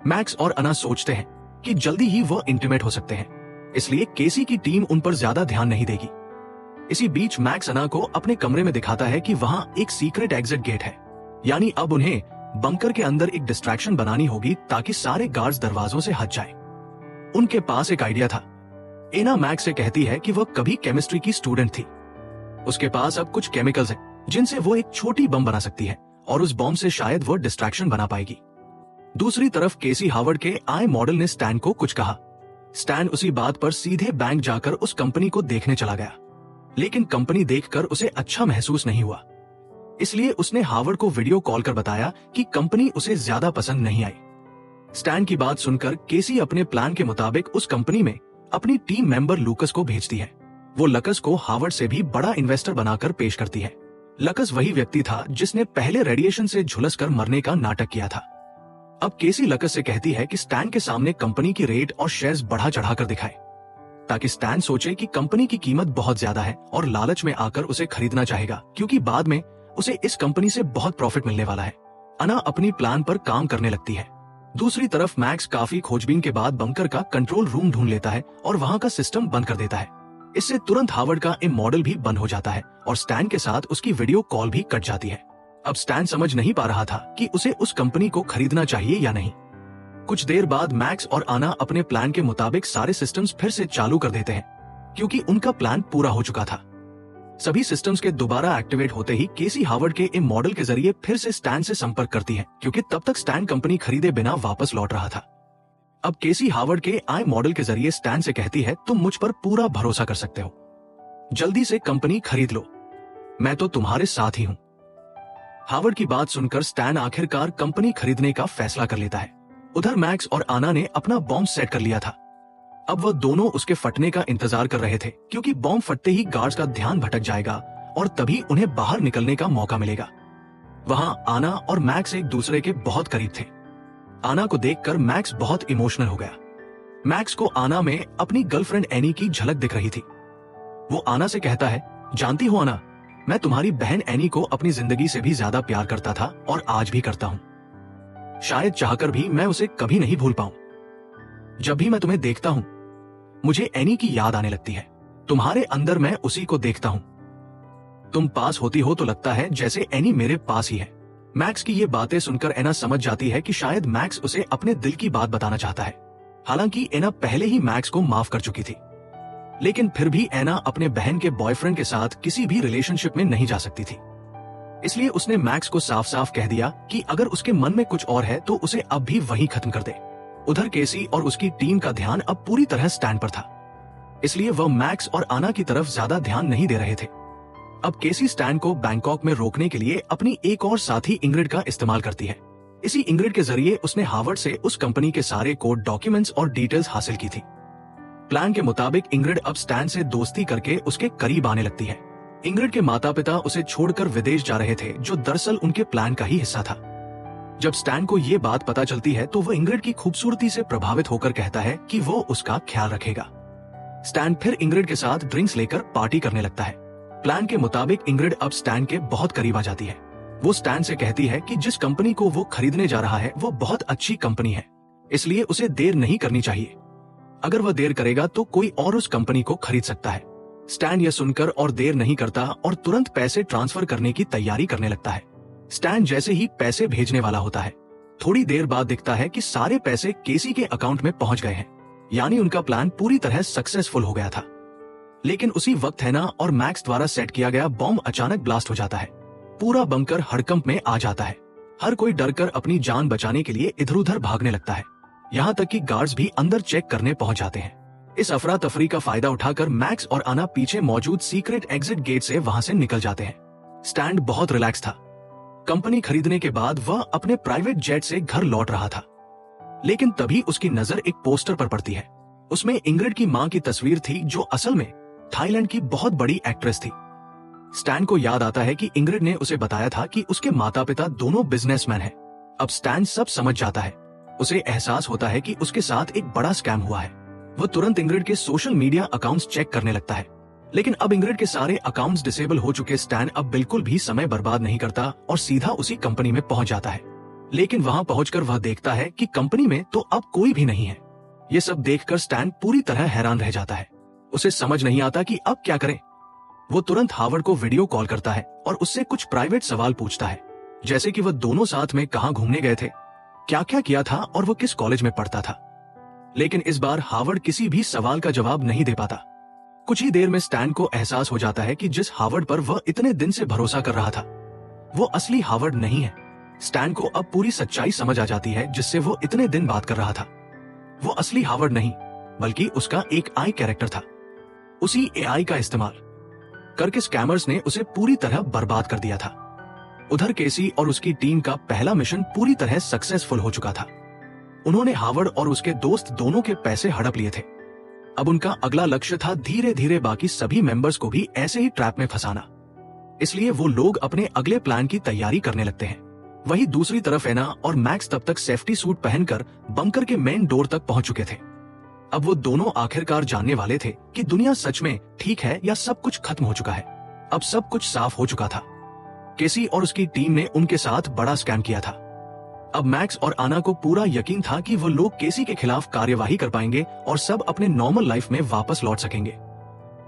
Speaker 1: मैक्स और अना सोचते हैं कि जल्दी ही वो इंटीमेट हो सकते हैं, इसलिए केसी की टीम उन पर ज्यादा ध्यान नहीं देगी। इसी बीच मैक्स अना को अपने कमरे में दिखाता है कि वहां एक सीक्रेट एग्जिट गेट है, यानी अब उन्हें बंकर के अंदर एक डिस्ट्रैक्शन बनानी होगी ताकि सारे गार्ड्स दरवाजों से हट जाए। उनके पास एक आइडिया था। एना मैक्स से कहती है कि वह कभी केमिस्ट्री की स्टूडेंट थी। उसके पास अब कुछ केमिकल्स हैं जिनसे वो एक छोटी बम बना सकती है, और उस बम से शायद वो डिस्ट्रैक्शन बना पाएगी। दूसरी तरफ केसी हावर्ड के आई मॉडल ने स्टैन को कुछ कहा। स्टैन उसी बात पर सीधे बैंक जाकर उस कंपनी को देखने चला गया, लेकिन कंपनी देखकर उसे अच्छा महसूस नहीं हुआ। इसलिए उसने हावर्ड को वीडियो कॉल कर बताया कि कंपनी उसे ज्यादा पसंद नहीं आई। स्टैन की बात सुनकर केसी अपने प्लान के मुताबिक उस कंपनी में अपनी टीम मेंबर लूकस को भेजती है। वो लकस को हावर्ड से भी बड़ा इन्वेस्टर बनाकर पेश करती है। लकस वही व्यक्ति था जिसने पहले रेडिएशन से झुलसकर मरने का नाटक किया था। अब केसी लकस से कहती है कि स्टैन के सामने कंपनी की रेट और शेयर्स बढ़ा चढ़ाकर दिखाए, ताकि स्टैन सोचे कि कंपनी की कीमत बहुत ज्यादा है और लालच में आकर उसे खरीदना चाहेगा, क्योंकि बाद में उसे इस कंपनी से बहुत प्रॉफिट मिलने वाला है। अना अपनी प्लान पर काम करने लगती है। दूसरी तरफ मैक्स काफी खोजबीन के बाद बंकर का कंट्रोल रूम ढूंढ लेता है और वहां का सिस्टम बंद कर देता है। इससे तुरंत हावर्ड का मॉडल भी बंद हो जाता है और स्टैन के साथ उसकी वीडियो कॉल भी कट जाती है। अब स्टैन समझ नहीं पा रहा था कि उसे उस कंपनी को खरीदना चाहिए या नहीं। कुछ देर बाद मैक्स और आना अपने प्लान के मुताबिक सारे सिस्टम्स फिर से चालू कर देते हैं, क्योंकि उनका प्लान पूरा हो चुका था। सभी सिस्टम्स के दोबारा एक्टिवेट होते ही केसी हावर्ड के मॉडल के जरिए फिर से स्टैन से संपर्क करती है, क्योंकि तब तक स्टैन कंपनी खरीदे बिना वापस लौट रहा था। अब केसी हावर्ड के आई मॉडल के जरिए स्टैन से कहती है, तुम मुझ पर पूरा भरोसा कर सकते हो, जल्दी से कंपनी खरीद लो, मैं तो तुम्हारे साथ ही हूं। हावर्ड की बात सुनकर स्टैन आखिरकार कंपनी खरीदने का फैसला कर लेता है। उधर मैक्स और आना ने अपना बॉम्ब सेट कर लिया था। अब वह दोनों उसके फटने का इंतजार कर रहे थे, क्योंकि बॉम्ब फटते ही गार्ड्स का ध्यान भटक जाएगा और तभी उन्हें बाहर निकलने का मौका मिलेगा। वहां आना और मैक्स एक दूसरे के बहुत करीब थे। आना को देखकर मैक्स बहुत इमोशनल हो गया। मैक्स को आना में अपनी गर्लफ्रेंड एनी की झलक दिख रही थी। वो आना से कहता है, जानती हो आना, मैं तुम्हारी बहन एनी को अपनी जिंदगी से भी ज्यादा प्यार करता था और आज भी करता हूं। शायद चाहकर भी मैं उसे कभी नहीं भूल पाऊं। जब भी मैं तुम्हें देखता हूं मुझे एनी की याद आने लगती है। तुम्हारे अंदर मैं उसी को देखता हूं। तुम पास होती हो तो लगता है जैसे एनी मेरे पास ही है। मैक्स की ये बातें सुनकर एना समझ जाती है कि शायद मैक्स उसे अपने दिल की बात बताना चाहता है। हालांकि एना पहले ही मैक्स को माफ कर चुकी थी, लेकिन फिर भी एना अपने बहन के बॉयफ्रेंड के साथ किसी भी रिलेशनशिप में नहीं जा सकती थी। इसलिए उसने मैक्स को साफ साफ कह दिया कि अगर उसके मन में कुछ और है तो उसे अब भी वहीं खत्म कर दे। उधर केसी और उसकी टीम का ध्यान अब पूरी तरह स्टैंड पर था, इसलिए वह मैक्स और आना की तरफ ज्यादा ध्यान नहीं दे रहे थे। अब केसी स्टैंड को बैंकॉक में रोकने के लिए अपनी एक और साथी इंग्रिड का इस्तेमाल करती है। इसी इंग्रिड के जरिए उसने हार्वर्ड से उस कंपनी के सारे कोड डॉक्यूमेंट्स और डिटेल्स हासिल की थी। प्लान के मुताबिक इंग्रिड अब स्टैन से दोस्ती करके उसके करीब आने लगती है। इंग्रिड के माता पिता उसे छोड़कर विदेश जा रहे थे, जो दरअसल उनके प्लान का ही हिस्सा था। जब स्टैन को ये बात पता चलती है तो वह इंग्रिड की खूबसूरती से प्रभावित होकर कहता है कि वो उसका ख्याल रखेगा। स्टैन फिर इंग्रिड के साथ ड्रिंक्स लेकर पार्टी करने लगता है। प्लान के मुताबिक इंग्रिड अब स्टैन के बहुत करीब आ जाती है। वो स्टैन से कहती है कि जिस कंपनी को वो खरीदने जा रहा है वो बहुत अच्छी कंपनी है, इसलिए उसे देर नहीं करनी चाहिए। अगर वह देर करेगा तो कोई और उस कंपनी को खरीद सकता है। स्टैन यह सुनकर और देर नहीं करता और तुरंत पैसे ट्रांसफर करने की तैयारी करने लगता है। स्टैन जैसे ही पैसे भेजने वाला होता है, थोड़ी देर बाद दिखता है कि सारे पैसे केसी के अकाउंट में पहुंच गए हैं, यानी उनका प्लान पूरी तरह सक्सेसफुल हो गया था। लेकिन उसी वक्त हैना और मैक्स द्वारा सेट किया गया बॉम्ब अचानक ब्लास्ट हो जाता है। पूरा बंकर हड़कंप में आ जाता है। हर कोई डरकर अपनी जान बचाने के लिए इधर उधर भागने लगता है। यहाँ तक कि गार्ड्स भी अंदर चेक करने पहुंच जाते हैं। इस अफरा तफरी का फायदा उठाकर मैक्स और आना पीछे मौजूद सीक्रेट एग्जिट गेट से वहां से निकल जाते हैं। स्टैंड बहुत रिलैक्स था। कंपनी खरीदने के बाद वह अपने प्राइवेट जेट से घर लौट रहा था, लेकिन तभी उसकी नजर एक पोस्टर पर पड़ती है। उसमें इंग्रिड की मां की तस्वीर थी, जो असल में थाईलैंड की बहुत बड़ी एक्ट्रेस थी। स्टैन को याद आता है कि इंग्रिड ने उसे बताया था कि उसके माता पिता दोनों बिजनेसमैन हैं। अब स्टैन सब समझ जाता है। उसे एहसास होता है कि उसके साथ एक बड़ा स्कैम हुआ है। वह तुरंत इंग्रिड के सोशल मीडिया अकाउंट्स चेक करने लगता है, लेकिन अब इंग्रिड के सारे अकाउंट्स डिसेबल हो चुके स्टैन अब बिल्कुल भी समय बर्बाद नहीं करता और सीधा उसी कंपनी में पहुंच जाता है। लेकिन वहां पहुंचकर वह देखता है कि कंपनी में तो अब कोई भी नहीं है। ये सब देखकर स्टैन पूरी तरह हैरान रह जाता है। उसे समझ नहीं आता कि अब क्या करे। वो तुरंत हार्वर्ड को वीडियो कॉल करता है और उससे कुछ प्राइवेट सवाल पूछता है, जैसे कि वह दोनों साथ में कहां घूमने गए थे, क्या क्या किया था और वो किस कॉलेज में पढ़ता था। लेकिन इस बार हार्वर्ड किसी भी सवाल का जवाब नहीं दे पाता। कुछ ही देर में स्टैन को एहसास हो जाता है कि जिस हार्वर्ड पर वह इतने दिन से भरोसा कर रहा था वो असली हार्वर्ड नहीं है। स्टैन को अब पूरी सच्चाई समझ आ जाती है जिससे वो इतने दिन बात कर रहा था। वो असली हार्वर्ड नहीं बल्कि उसका एक आई कैरेक्टर था। उसी एआई का इस्तेमाल करके स्कैमर्स ने उसे पूरी तरह बर्बाद कर दिया था। उधर केसी और उसकी टीम का पहला मिशन पूरी तरह सक्सेसफुल हो चुका था। उन्होंने हार्वर्ड और उसके दोस्त दोनों के पैसे हड़प लिए थे। अब उनका अगला लक्ष्य था धीरे धीरे बाकी सभी मेंबर्स को भी ऐसे ही ट्रैप में फंसाना। इसलिए वो लोग अपने अगले प्लान की तैयारी करने लगते हैं। वहीं दूसरी तरफ एना और मैक्स तब तक सेफ्टी सूट पहनकर बंकर के मेन डोर तक पहुंच चुके थे। अब वो दोनों आखिरकार जानने वाले थे कि दुनिया सच में ठीक है या सब कुछ खत्म हो चुका है। अब सब कुछ साफ हो चुका था। केसी और उसकी टीम ने उनके साथ बड़ा स्कैम किया था। अब मैक्स और आना को पूरा यकीन था कि वो लोग केसी के खिलाफ कार्यवाही कर पाएंगे और सब अपने नॉर्मल लाइफ में वापस लौट सकेंगे।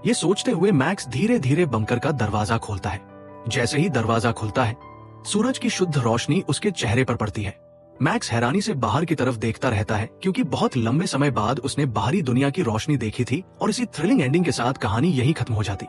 Speaker 1: ये सोचते हुए मैक्स धीरे धीरे बंकर का दरवाजा खोलता है। जैसे ही दरवाजा खुलता है, सूरज की शुद्ध रोशनी उसके चेहरे पर पड़ती है। मैक्स हैरानी से बाहर की तरफ देखता रहता है, क्योंकि बहुत लंबे समय बाद उसने बाहरी दुनिया की रोशनी देखी थी और इसी थ्रिलिंग एंडिंग के साथ कहानी यही खत्म हो जाती।